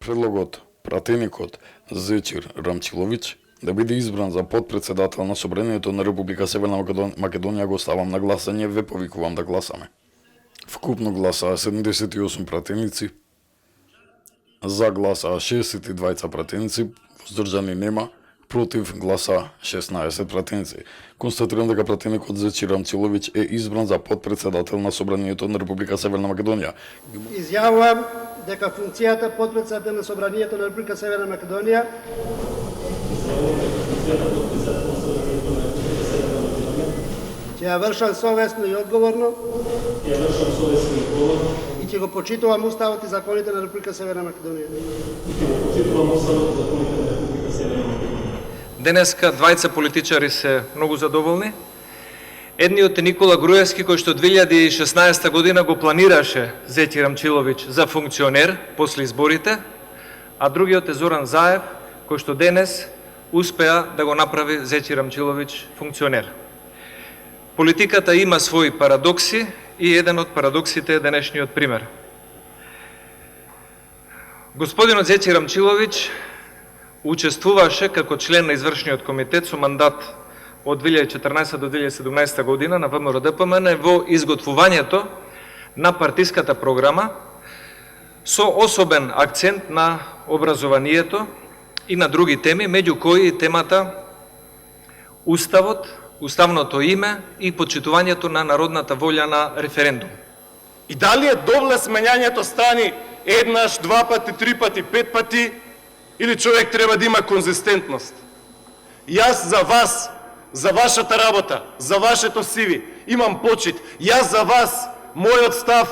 Предлогот пратеникот Зечир Рамчиловиќ да биде избран за потпредседател на Собранието на Република Северна Македонија го ставам на гласање, ве повикувам да гласаме. Вкупно гласаа 78 пратеници, за гласаа 62 пратеници, воздржани нема, против гласа 16 пратеници. Констатирам дека пратеникот Зечир Рамчиловиќ е избран за потпредседател на Собранието на Република Северна Македонија. Изјавувам дека функцијата потпредседател на Собранието на Република Северна Македонија ќе ја вршам совесно и одговорно и ќе го почитувам Уставот и законите на Република Северна Македонија. Денеска двајца политичари се многу задоволни. Едниот е Никола Груевски, кој што 2016 година го планираше Зечир Рамчиловиќ за функционер после изборите, а другиот е Зоран Заев, кој што денес успеа да го направи Зечир Рамчиловиќ функционер. Политиката има своји парадокси и еден од парадоксите е денешниот пример. Господинот Зечир Рамчиловиќ учествуваше како член на извршниот комитет со мандат од 2014 до 2017 година на ВМРО-ДПМН во изготвувањето на партиската програма со особен акцент на образованието и на други теми, меѓу кои темата Уставот, уставното име и почитувањето на народната волја на референдум. И дали е довле сменјањето стани еднаш, два пати, три пати, пет пати, или човек треба да има конзистентност? Јас за вас, за вашата работа, за вашето CV имам почит. Јас за вас, мојот став,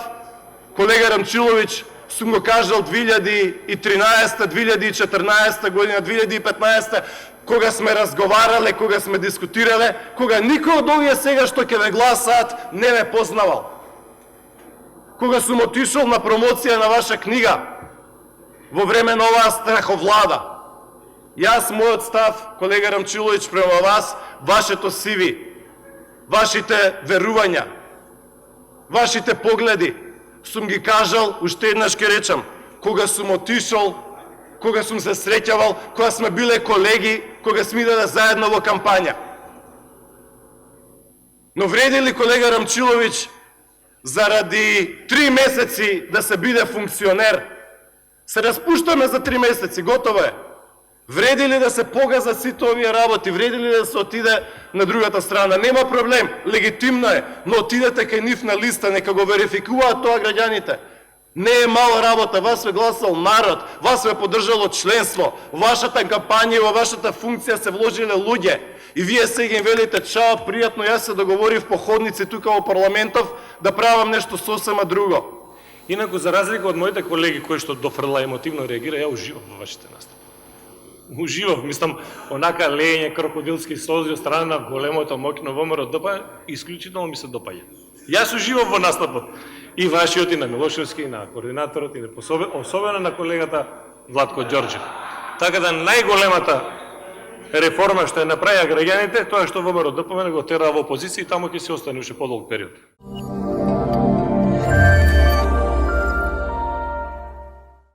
колега Рамчиловиќ, сум го кажал 2013, 2014 година, 2015, кога сме разговарале, кога сме дискутирале, кога никој од овие сега што ќе ме гласаат не ме познавал. Кога сум отишол на промоција на ваша книга, во време на оваа страховлада, јас, мојот став, колега Рамчиловиќ, према вас, вашето CV, вашите верувања, вашите погледи, сум ги кажал, уште еднаш ке речам, кога сум отишол, кога сум се среќавал, кога сме биле колеги, кога сме иделе заедно во кампања. Но вреди ли, колега Рамчиловиќ, заради 3 месеци да се биде функционер? Се распуштаме за 3 месеци, готово е. Вреди ли да се погазат сите овие работи? Вреди ли да се отиде на другата страна? Нема проблем, легитимно е, но отидете кај нив на листа, нека го верификуваат тоа граѓаните. Не е мала работа, вас ве гласал народ, вас ве поддржало членство, вашата кампања и во вашата функција се вложиле луѓе. И вие сега им велите чао, пријатно, јас се договорив по ходници тука во парламентов да правам нешто сосема друго. Инаку, за разлика од моите колеги кои што дофрла емотивно реагира, ја уживам во вашите настапи. Уживав, мислам, онака лење крокодилски слози од страна на големото моќно ВМРО-ДПМН, исклучително ми се допаѓа. Јас уживав во настапот. И вашиот, и на Милошевски, и на координаторот, и особено на колегата Владко Ѓорѓев. Така да најголемата реформа што ја направија граѓаните, тоа што ВМРО-ДПМН го тера во опозиција и таму ќе се остане уште подолг период.